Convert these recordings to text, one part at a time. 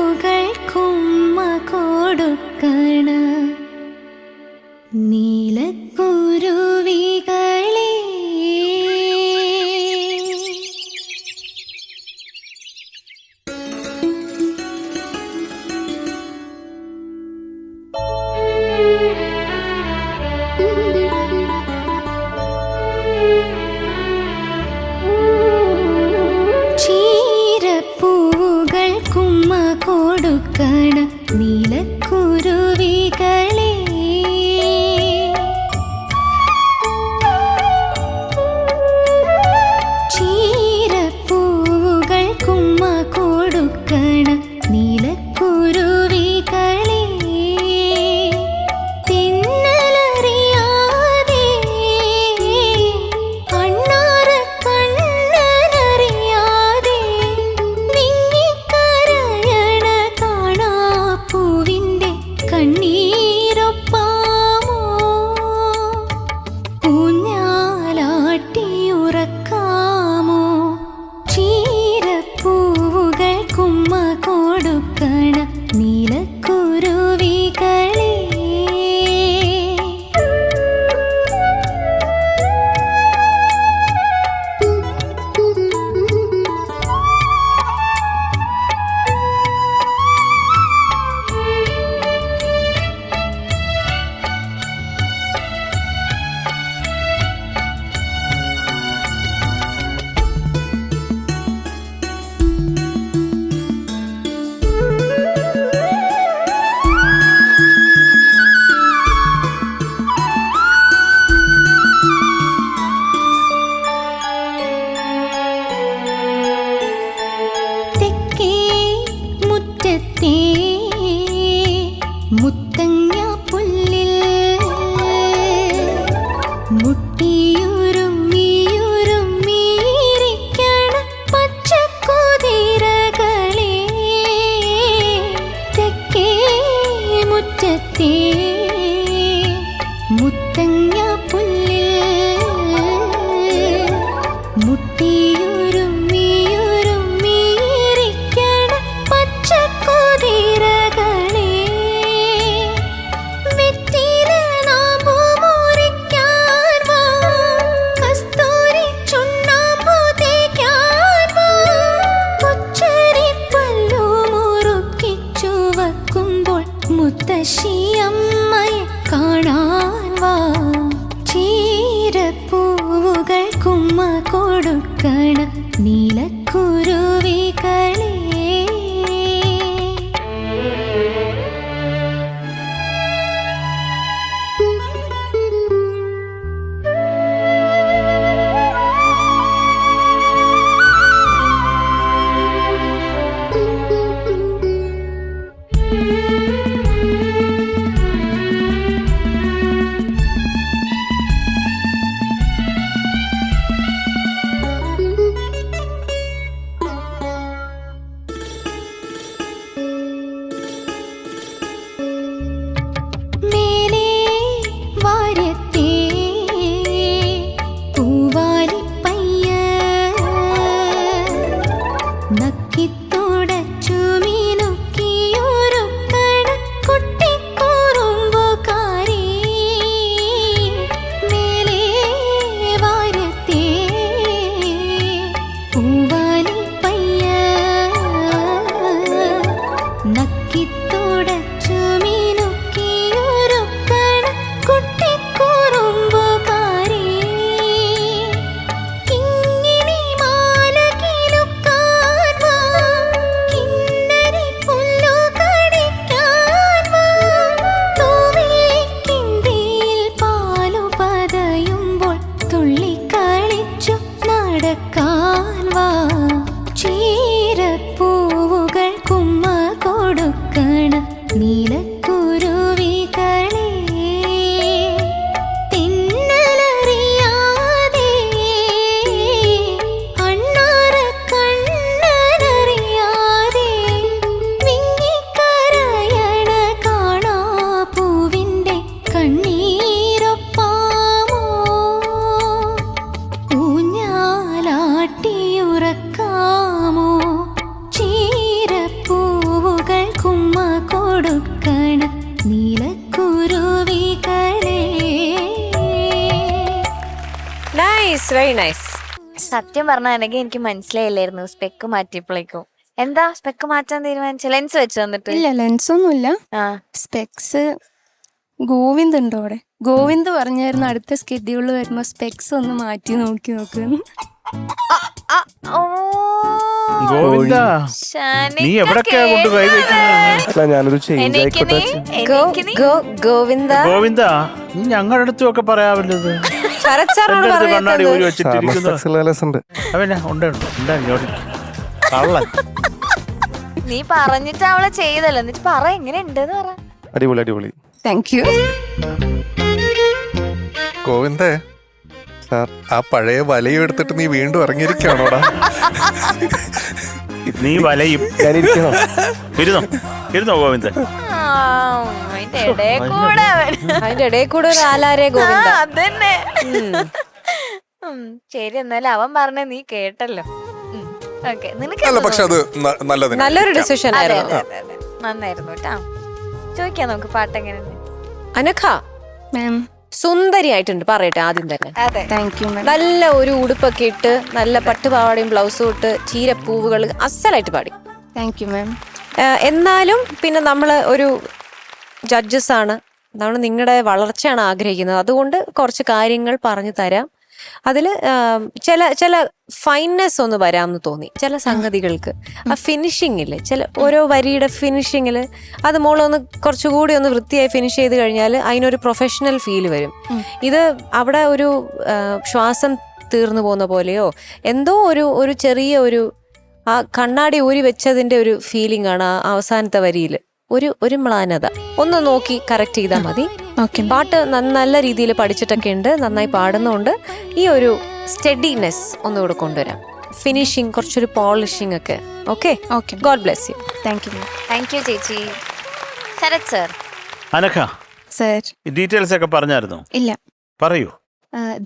ചീരപ്പൂവുകൾക്കുമ്മ കൊടുക്കണ നീലക്കുരുവികളെ ചീരപ്പൂവുകൾക്കുമ്മ കൊടുക്കണ നീലക്കുരുവികളെ ചീരപ്പൂവുകൾക്കുമ്മ കൊടുക്കണ നീലക്കുരുവികളെ തിന്നലറിയാതെ അണ്ണാറ കണ്ണനറിയാതെ നിങ്ങിക്കരയണ കാണാ പൂവിൻ്റെ കണ്ണീരൊപ്പാമോ ഊഞ്ഞാലാട്ടിയുറക്കാമോ ചീരപ്പൂവുകൾക്കുമ്മ കൊടുക്കണ നീലക്കുരുവികളെ തെക്കേ മുറ്റത്തെ മുത്തങ്ങാപ്പുല്ലിൽ മുട്ടിയുരുമ്മിയുരുമ്മിയിരിക്കണ പച്ചക്കുതിരകളെ തെക്കേ മുറ്റത്തെ മുത്തങ്ങാപ്പുല്ലിൽ മുട്ടിയുരുമ്മിയുരുമ്മിയിരിക്കണ പച്ചക്കുതിരകളെ വെറ്റില നാമ്പു മുറിക്കാൻ വാ കസ്തൂരി ചുണ്ണാമ്പു തേക്കാൻ വാ കൊച്ചരിപ്പല്ലു മുറുക്കിച്ചു വയ്ക്കുമ്പോൾ മുത്തശ്ശിയമ്മയെ കാണാൻ വാ ചീരപ്പൂവുകൾക്കുമ്മ കൊടുക്കണ നീലക്കുരുവികളെ മേലേ വാരത്തെ പൂവാലിപ്പയ്യ നക്കിത്തുടച്ചു മിനുക്കിയൊരുക്കണ കുട്ടിക്കുറുമ്പുകാരി മേലേ വാരത്തെ പൂവാലിപ്പയ്യ നക്കിത്തുടച്ചു മിനുക്കിയൊരുക്കണ കുട്ടിക്കുറുമ്പുകാരി കിങ്ങിണി മാല കിലുക്കാൻ വാ കിന്നരി പുല്ലു കടിക്കാൻ വാ തൂവെള്ളിക്കിണ്ടിയിൽ പാലു പതയുമ്പോൾ തുള്ളിക്കളിച്ചു നടക്കാൻ വാ ചീരപ്പൂവുകൾക്കുമ്മ കൊടുക്കണ നീലക്കുരുവികളെ തിന്നലറിയാതെ അണ്ണാറ കണ്ണനറിയാതെ വിങ്ങിക്കരയണ കാണാ പൂവിൻ്റെ കണ്ണീരൊപ്പാമോ ഊഞ്ഞാലാട്ടിയുറക്കാമോ സത്യം പറഞ്ഞാണെങ്കിൽ എനിക്ക് മനസ്സിലായില്ലായിരുന്നു സ്പെക്ക് മാറ്റിയപ്പോഴേക്കും. എന്താ സ്പെക്ക് മാറ്റാൻ തീരുമാനിച്ച? ലെൻസ് വെച്ച് വന്നിട്ട്? ഇല്ല, ലെൻസ് ഒന്നുമില്ല. സ്പെക്സ് ഗോവിന്ദ് ഉണ്ടോ അവിടെ? ഗോവിന്ദ് പറഞ്ഞായിരുന്നു അടുത്ത സ്കെഡ്യൂളിൽ വരുമ്പോ സ്പെക്സ് ഒന്ന് മാറ്റി നോക്കുന്നു. ഗോവിന്ദ, നീ എവിടൊക്കെയാ കൊണ്ട് കൈ വെക്കുന്നത്? ഞാനൊരു ചേഞ്ച് ആയിക്കോട്ടെ. ഗോവിന്ദ ഗോവിന്ദ, നീ ഞങ്ങളുടെ അടുത്തും ഒക്കെ പറയാവല്ലത്. കണ്ണാടി ഊരി വെച്ചിട്ടിരിക്കുന്നു. അവനെ കള്ളൻ. നീ പറഞ്ഞിട്ട് അവളെ ചെയ്തല്ലോ, എന്നിട്ട് പറ എങ്ങനെ ഉണ്ടെന്ന് പറ. അടിപൊളി അടിപൊളി. Thank you. ഗോവിന്ദേ സാർ, ആ പഴയ വലയും എടുത്തിട്ട് നീ വീണ്ടും ഇറങ്ങിയിരിക്കുകയാണോടാ? നീ വലയും ഇരുന്നോ ഗോവിന്ദൻ? അതിന്റെ ഇടയിൽ കൂടെ ഒരു ആലാരേ ഗോവിന്ദ. അതന്നെ. ശരി, എന്നാലും അവൻ പറഞ്ഞ നീ കേട്ടല്ലോ. പക്ഷെ അത് നല്ലൊരു ഡിസിഷൻ ആയിരുന്നു. നന്നായിരുന്നു കേട്ടാ. ചോദിക്കാം നമുക്ക് പാട്ട് എങ്ങനെയുണ്ട്. അനഘ മാം, സുന്ദരിയായിട്ടുണ്ട് പറയട്ടെ ആദ്യം തന്നെ. താങ്ക് യു മാം. നല്ല ഒരു ഉടുപ്പൊക്കെ ഇട്ട് നല്ല പട്ടുപാവാടയും ബ്ലൗസും ഇട്ട് ചീരപ്പൂവുകൾ അസലായിട്ട് പാടി. താങ്ക് യു മാം. എന്നാലും പിന്നെ നമ്മൾ ഒരു ജഡ്ജസ് ആണ്, നമ്മൾ നിങ്ങളുടെ വളർച്ചയാണ് ആഗ്രഹിക്കുന്നത്. അതുകൊണ്ട് കുറച്ച് കാര്യങ്ങൾ പറഞ്ഞു തരാം. അതിൽ ചില ഫൈൻനെസ് ഒന്ന് വരാമെന്ന് തോന്നി ചില സംഗതികൾക്ക്. ആ ഫിനിഷിങ്ങിൽ ഓരോ വരിയുടെ ഫിനിഷിങ്ങിൽ അത് മോളൊന്ന് കുറച്ചുകൂടി ഒന്ന് വൃത്തിയായി ഫിനിഷ് ചെയ്ത് കഴിഞ്ഞാൽ അതിനൊരു പ്രൊഫഷണൽ ഫീൽ വരും. ഇത് അവിടെ ഒരു ശ്വാസം തീർന്നു പോകുന്ന പോലെയോ എന്തോ ഒരു ചെറിയ ഒരു ആ കണ്ണാടി ഊരി വെച്ചതിൻ്റെ ഒരു ഫീലിംഗ് ആണ് ആ അവസാനത്തെ വരിയിൽ. ഒരു മ്ലാനത ഒന്ന് നോക്കി കറക്റ്റ് ചെയ്താൽ മതി. പാട്ട് നല്ല രീതിയിൽ പഠിച്ചിട്ടൊക്കെ ഉണ്ട്, നന്നായി പാടുന്നുണ്ട്. ഈ ഒരു സ്റ്റഡിനെസ് ഒന്നുകൂടെ കൊണ്ടുവരാം. ഫിനിഷിങ്, കുറച്ചൊരു പോളിഷിംഗ് ഒക്കെ. Okay, god bless you. Thank you. Thank you ചേച്ചി. Sharath sir. Anagha sir, details ഒക്കെ പറഞ്ഞായിരുന്നോ? ഇല്ല. പറയൂ.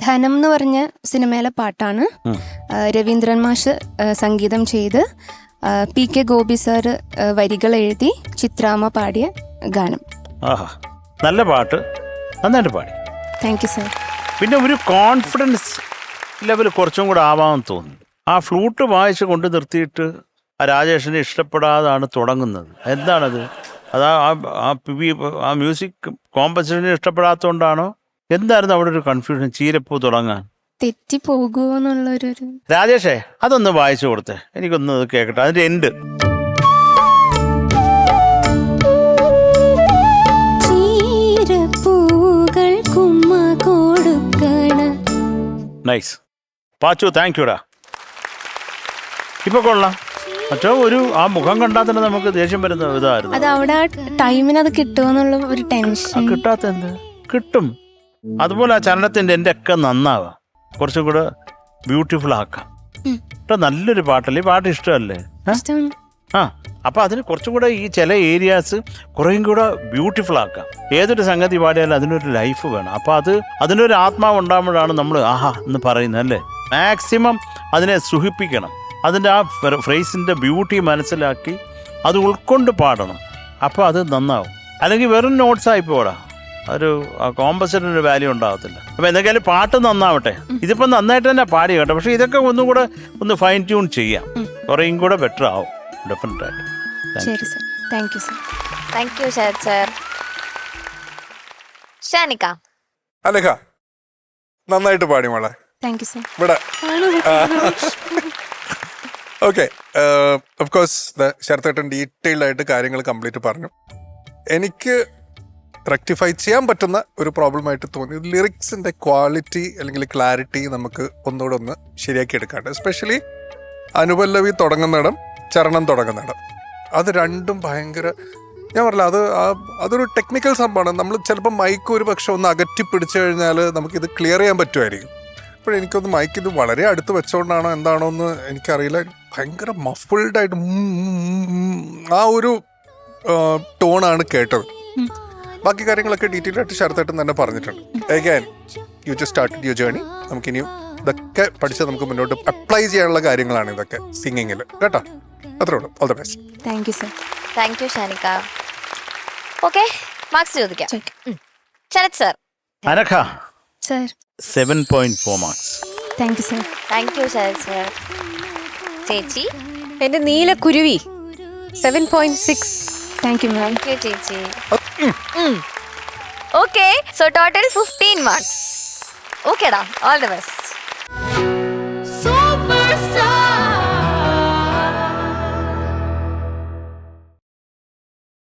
ധനം എന്ന് പറഞ്ഞ സിനിമയിലെ പാട്ടാണ്. രവീന്ദ്രൻ മാഷ് സംഗീതം ചെയ്ത് PK ഗോപി സാർ വരികൾ എഴുതി ചിത്രാമ്മ പാടിയ ഗാനം. ആഹാ, നല്ല പാട്ട്, നന്നായിട്ട് പാടി. Thank you sir. പിന്നെ ഒരു കോൺഫിഡൻസ് ലെവൽ കുറച്ചും കൂടെ ആവാമെന്ന് തോന്നി. ആ ഫ്ലൂട്ട് വായിച്ച് കൊണ്ട് നിർത്തിയിട്ട് ആ രാജേഷിനെ ഇഷ്ടപ്പെടാതാണ് തുടങ്ങുന്നത്. എന്താണത്? അതാ ആ മ്യൂസിക് കോമ്പസിഷനെ ഇഷ്ടപ്പെടാത്തതുകൊണ്ടാണോ? എന്തായിരുന്നു അവിടെ ഒരു കൺഫ്യൂഷൻ? ചീരപ്പൂ തുടങ്ങാൻ തെറ്റി പോകുമോന്നുള്ളൊരു രാജേഷേ, അതൊന്ന് വായിച്ചു കൊടുത്തേ, എനിക്കൊന്ന് കേൾക്കട്ടെ. അതിന്റെ എൻഡ്. നൈസ് പാച്ചു, താങ്ക് യുടാ. ഇപ്പൊ കൊള്ളാം. മറ്റോ ആ മുഖം കണ്ടാൽ തന്നെ നമുക്ക് ദേഷ്യം വരുന്ന ഇതായിരുന്നു. അത് അവിടെ ടൈമിന് അത് കിട്ടുമെന്നുള്ള ഒരു ടെൻഷൻ. കിട്ടാത്ത എന്ത് കിട്ടും. അതുപോലെ ആ ചലനത്തിന്റെ എൻ്റെ ഒക്കെ നന്നാവാം, കുറച്ചും കൂടെ ബ്യൂട്ടിഫുൾ ആക്കാം. കേട്ടോ, നല്ലൊരു പാട്ടല്ലേ? പാട്ട് ഇഷ്ടമല്ലേ? ആ, അപ്പൊ അതിന് കുറച്ചും കൂടെ ഈ ചില ഏരിയാസ് കുറേയും കൂടെ ബ്യൂട്ടിഫുൾ ആക്കാം. ഏതൊരു സംഗതി പാടിയാലും അതിനൊരു ലൈഫ് വേണം. അപ്പൊ അതിനൊരു ആത്മാവ് ഉണ്ടാകുമ്പോഴാണ് നമ്മൾ ആഹാ എന്ന് പറയുന്നത് അല്ലേ? മാക്സിമം അതിനെ സുഖിപ്പിക്കണം. അതിൻ്റെ ആ ഫ്രേസിന്റെ ബ്യൂട്ടി മനസ്സിലാക്കി അത് ഉൾക്കൊണ്ട് പാടണം. അപ്പൊ അത് നന്നാവും. അല്ലെങ്കിൽ വെറും നോട്ട്സ് ആയി പോടാ, ഒരു കോമ്പസിറ്ററിന് വാല്യൂ ഉണ്ടാകത്തില്ല. അപ്പൊ എന്തൊക്കെയാലും പാട്ട് നന്നാവട്ടെ. ഇതിപ്പോ നന്നായിട്ട് തന്നെ പാടി കേട്ടോ, പക്ഷെ ഇതൊക്കെ ഒന്നും കൂടെ ഒന്ന് ഫൈൻ ട്യൂൺ ചെയ്യാം, കുറേയും കൂടെ ബെറ്റർ ആവും ഡെഫിനറ്റ് ആയിട്ട്. ശരി sir. Thank you sir. Thank you Sharath sir. Shanika. Anagha നന്നായിട്ട് പാടി മോളെ. Thank you sir. ഇവിടെ ഓക്കെ. ഓഫ് കോഴ്സ് ശരത്തേട്ടൻ ഡീറ്റെയിൽഡ് ആയിട്ട് കാര്യങ്ങൾ കംപ്ലീറ്റ് പറഞ്ഞു. എനിക്ക് റെക്ടിഫൈ ചെയ്യാൻ പറ്റുന്ന ഒരു പ്രോബ്ലമായിട്ട് തോന്നിയത് ലിറിക്സിൻ്റെ ക്വാളിറ്റി അല്ലെങ്കിൽ ക്ലാരിറ്റി നമുക്ക് ഒന്നുകൂടെ ഒന്ന് ശരിയാക്കി എടുക്കാണ്ട്. എസ്പെഷ്യലി അനുപല്ലവി തുടങ്ങുന്നിടം, ചരണം തുടങ്ങുന്നിടം, അത് രണ്ടും ഭയങ്കര, ഞാൻ പറഞ്ഞില്ല, അതൊരു ടെക്നിക്കൽ സംഭവമാണ്. നമ്മൾ ചിലപ്പോൾ മൈക്ക് ഒരു പക്ഷെ ഒന്ന് അകറ്റി പിടിച്ചു കഴിഞ്ഞാൽ നമുക്കിത് ക്ലിയർ ചെയ്യാൻ പറ്റുമായിരിക്കും. അപ്പോൾ എനിക്കൊന്ന് മൈക്ക് ഇത് വളരെ അടുത്ത് വെച്ചുകൊണ്ടാണോ എന്താണോ എന്ന് എനിക്കറിയില്ല, ഭയങ്കര മഫിൾഡായിട്ട് ആ ഒരു ടോണാണ് കേട്ടത്. ബാക്കി കാര്യങ്ങളൊക്കെ ഡീറ്റെയിൽ ആയിട്ട് ശരത്തേട്ടൻ തന്നെ പറഞ്ഞിട്ടുണ്ട്. Again you just started your journey. നമുക്കിനിയും ഇതൊക്കെ പഠിച്ച് നമുക്ക് മുന്നോട്ട് അപ്ലൈ ചെയ്യാനുള്ള കാര്യങ്ങളാണ് ഇതൊക്കെ സിംഗിങ്ങിൽ കേട്ടോ. അത്രേ ഉള്ളൂ. All the best. Thank you sir. Thank you Shanika. Okay, marks ചോദിക്കാം. Sharath sir. Anagha sir. 7.4 marks. Thank you sir. Thank you Sharath sir. ചേച്ചി എന്റെ നീലക്കുരുവി 7.6. Thank you ma'am. Thank you ചേച്ചി. Okay, so total 15 marks. ഓക്കേടാ, ഓൾ ദി ബെസ്റ്റ്.